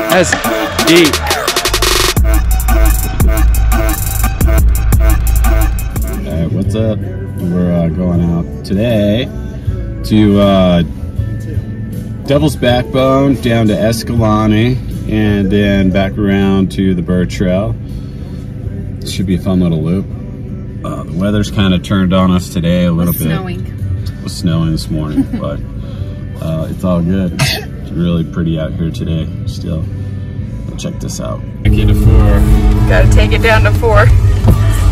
That's deep. Alright, what's up? We're going out today to Devil's Backbone down to Escalante and then back around to the Burr Trail. This should be a fun little loop. The weather's kind of turned on us today a little bit. It was snowing this morning, but it's all good. It's really pretty out here today still. Check this out. Take it to 4. Gotta take it down to 4.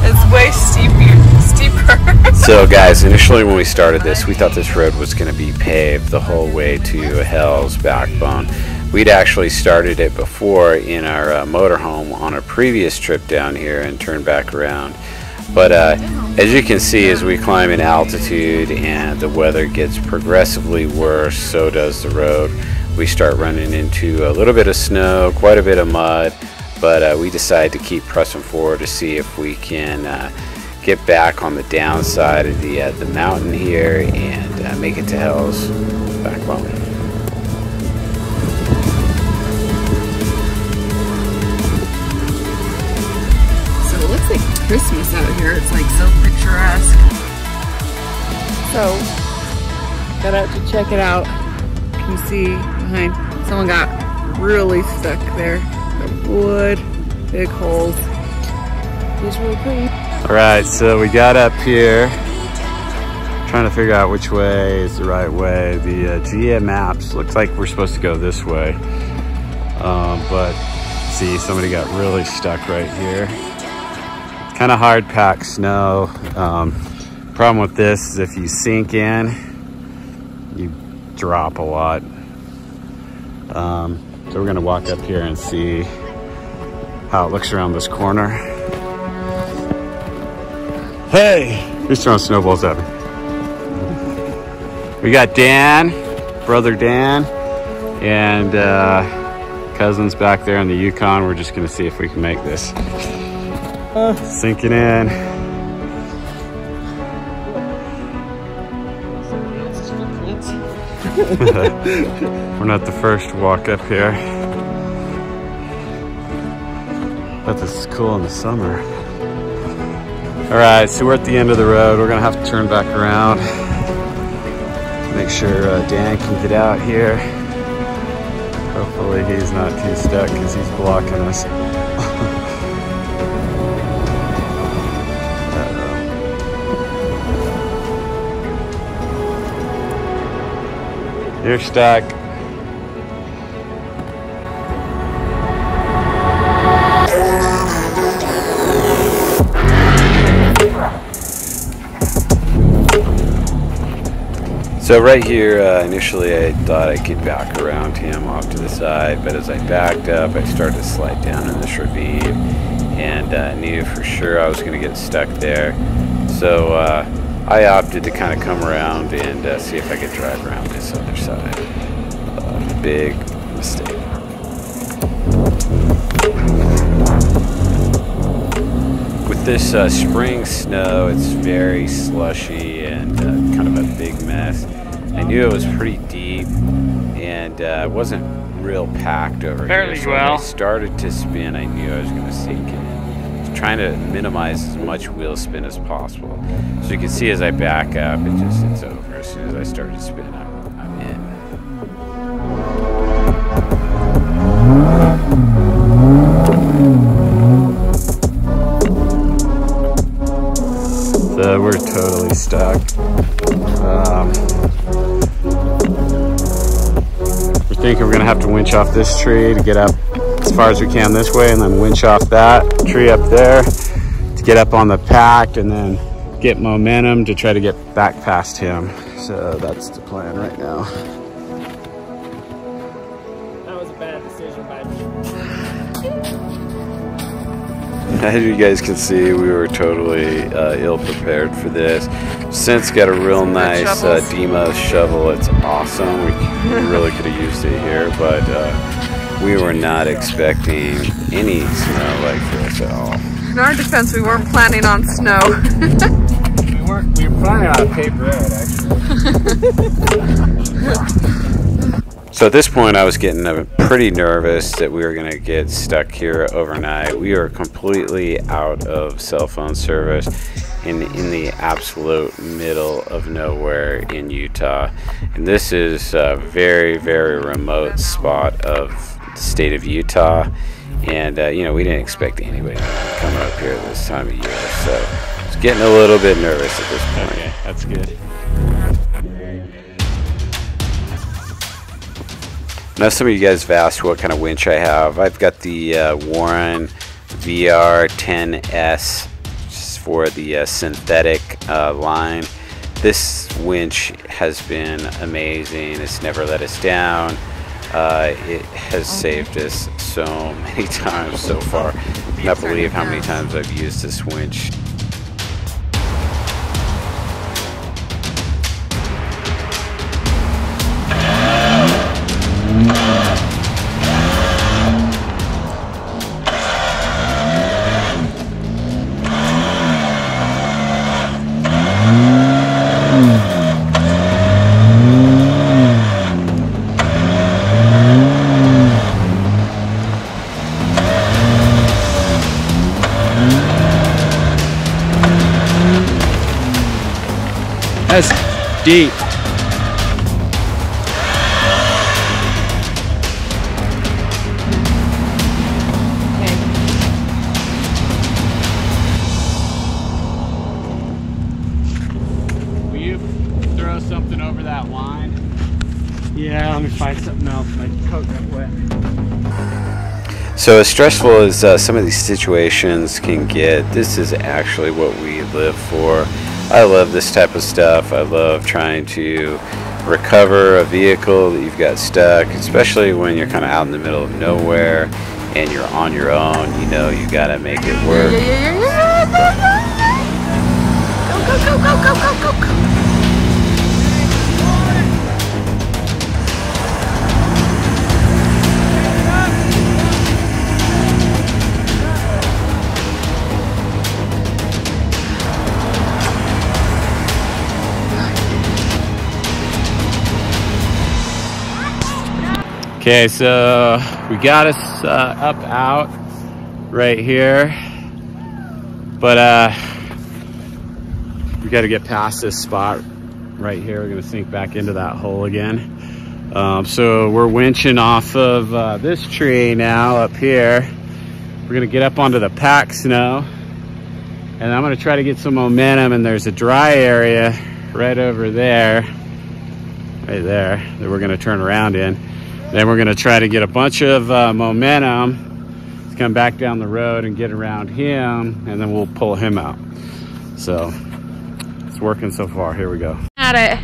It's way steeper. So guys, initially when we started this, we thought this road was going to be paved the whole way to Hell's Backbone. We'd actually started it before in our motorhome on a previous trip down here and turned back around. But as you can see, as we climb in altitude and the weather gets progressively worse, so does the road. We start running into a little bit of snow, quite a bit of mud, but we decide to keep pressing forward to see if we can get back on the downside of the mountain here and make it to Hell's Backbone. So it looks like Christmas out here. It's like so picturesque. So got out to check it out. You can see behind, someone got really stuck there. The wood, big holes. It's really pretty. All right, so we got up here, trying to figure out which way is the right way. The GM maps looks like we're supposed to go this way, but see, somebody got really stuck right here. Kind of hard packed snow. Problem with this is if you sink in, you drop a lot. So we're gonna walk up here and see how it looks around this corner. Hey, who's throwing snowballs at me? We got Dan, brother Dan, and cousins back there in the Yukon. We're just gonna see if we can make this. Sinking in. We're not the first to walk up here, but this is cool in the summer. All right, so we're at the end of the road. We're gonna have to turn back around. Make sure Dan can get out here. Hopefully he's not too stuck because he's blocking us. You're stuck. So right here, initially I thought I'd get back around him off to the side, but as I backed up, I started to slide down in this ravine, and I knew for sure I was going to get stuck there. So I opted to kind of come around and see if I could drive around this other side. Big mistake. With this spring snow, it's very slushy and kind of a big mess. I knew it was pretty deep and it wasn't real packed over here. So when I started to spin, I knew I was going to sink in. Trying to minimize as much wheel spin as possible. So you can see as I back up, it's over. As soon as I start to spin, I'm in. So we're totally stuck. We're thinking we're gonna have to winch off this tree to get up as far as we can this way, and then winch off that tree up there to get up on the pack and then get momentum to try to get back past him. So that's the plan right now. That was a bad decision by me. As you guys can see, we were totally ill prepared for this. Since got a real nice Dima shovel. It's awesome. We really could have used it here, but We were not expecting any snow like this at all. In our defense, we weren't planning on snow. We were planning on a paved road, actually. So at this point, I was getting pretty nervous that we were going to get stuck here overnight. We are completely out of cell phone service in the absolute middle of nowhere in Utah. And this is a very, very remote spot of the state of Utah. And, you know, we didn't expect anybody coming up here this time of year. So I was getting a little bit nervous at this point. Okay, that's good. Now, some of you guys have asked what kind of winch I have. I've got the Warn VR-10s for the synthetic line. This winch has been amazing. It's never let us down. It has saved us so many times so far. I cannot believe how many times I've used this winch. That's deep. Will you throw something over that line? Yeah, let me find something else. My coat got wet. So as stressful as some of these situations can get, this is actually what we live for. I love this type of stuff. I love trying to recover a vehicle that you've got stuck, especially when you're kind of out in the middle of nowhere and you're on your own. You know, you gotta make it work. Go, go, go, go, go, go, go. Okay, so we got us up out right here, but we got to get past this spot right here. We're gonna sink back into that hole again. So we're winching off of this tree now up here. We're gonna get up onto the packed snow, and I'm gonna try to get some momentum. And there's a dry area right over there, right there, that we're gonna turn around in. Then we're gonna try to get a bunch of momentum to come back down the road and get around him, and then we'll pull him out. So it's working so far. Here we go. At it.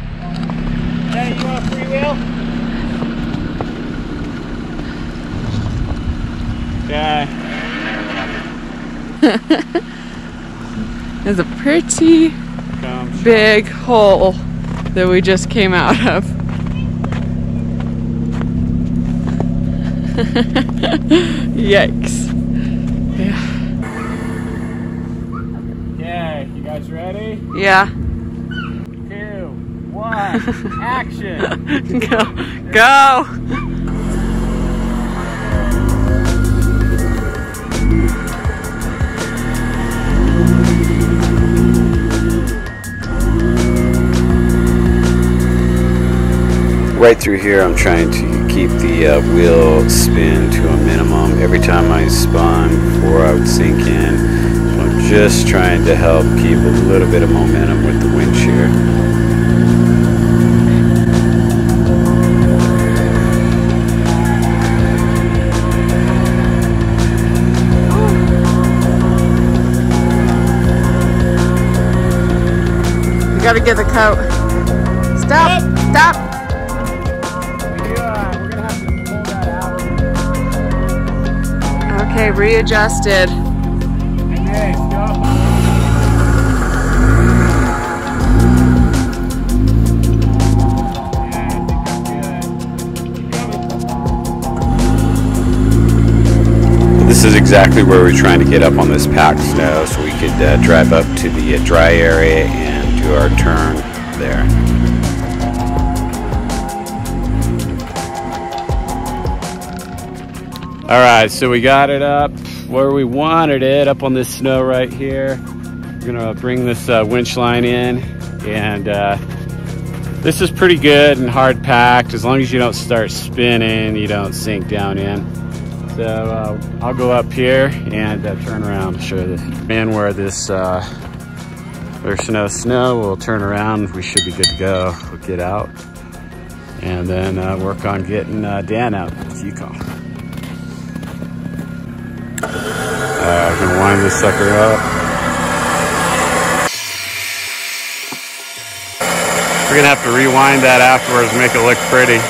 Hey, you want a freewheel? Okay. There's a pretty big hole that we just came out of. Yikes. Yeah. Okay, you guys ready? Yeah. 2, 1, action! Go. Go. Right through here, I'm trying to keep the wheel spin to a minimum every time I spun before I would sink in. So I'm just trying to help keep a little bit of momentum with the winch here. You gotta get the coat. Stop. Stop. Okay, readjusted. Okay, stop. this is exactly where we're trying to get up on this packed snow so we could drive up to the dry area and do our turn there. All right, so we got it up where we wanted it, up on this snow right here. We're gonna bring this winch line in, and this is pretty good and hard packed. As long as you don't start spinning, you don't sink down in. So I'll go up here and turn around to show you this. And where this, there's no snow, we'll turn around. We should be good to go. We'll get out and then work on getting Dan out with the Yukon. I'm gonna wind this sucker up. We're gonna have to rewind that afterwards, make it look pretty.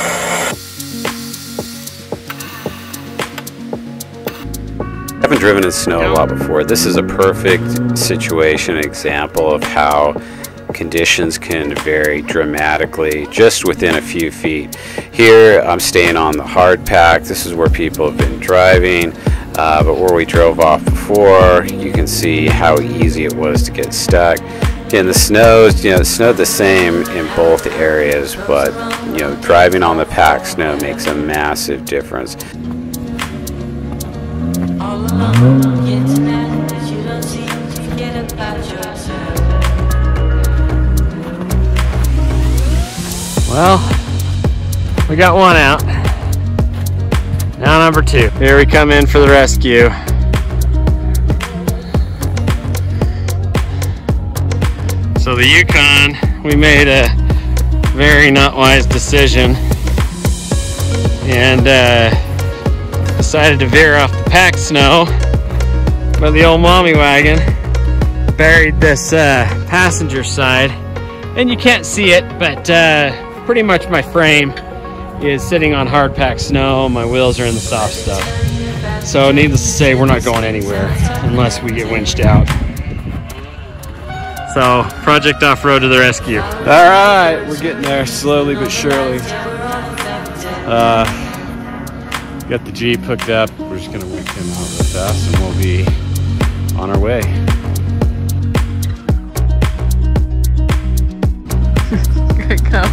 I haven't driven in snow a lot before. This is a perfect situation, example of how conditions can vary dramatically just within a few feet. Here I'm staying on the hard pack. This is where people have been driving. But where we drove off before, you can see how easy it was to get stuck. And the snows, it snowed the same in both areas, but driving on the packed snow makes a massive difference. Well, we got one out. Now number two. Here we come in for the rescue. So the Yukon, we made a very not wise decision and decided to veer off the packed snow. But the old mommy wagon buried this passenger side, and you can't see it, but pretty much my frame is sitting on hard packed snow. My wheels are in the soft stuff. So needless to say, we're not going anywhere unless we get winched out. So Project Off-Road to the rescue. All right, we're getting there slowly but surely. Got the Jeep hooked up. We're just gonna wick him out real fast and we'll be on our way. Here it comes.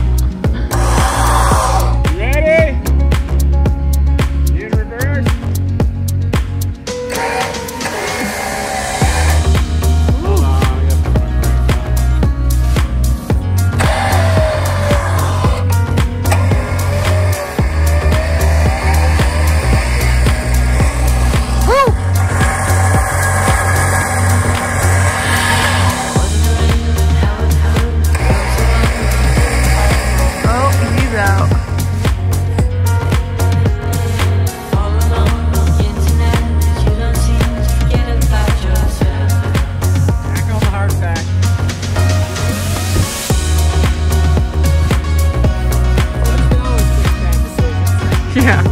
Yeah.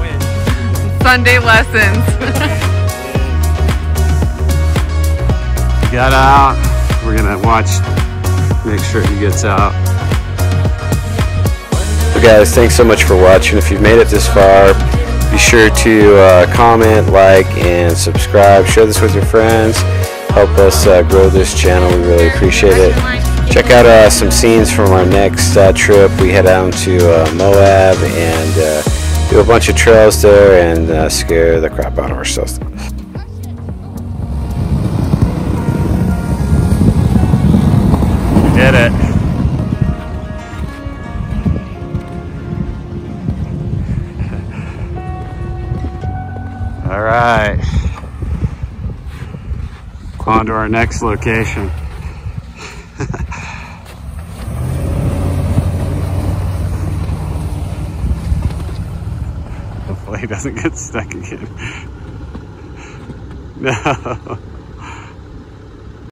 Sunday lessons. Got out. We're gonna watch, make sure he gets out. So guys, thanks so much for watching. If you've made it this far, be sure to comment, like, and subscribe. Share this with your friends. Help us grow this channel. We really appreciate it. Check out some scenes from our next trip. We head down to Moab and do a bunch of trails there and scare the crap out of ourselves. We did it. All right. On to our next location. Hopefully he doesn't get stuck again. No.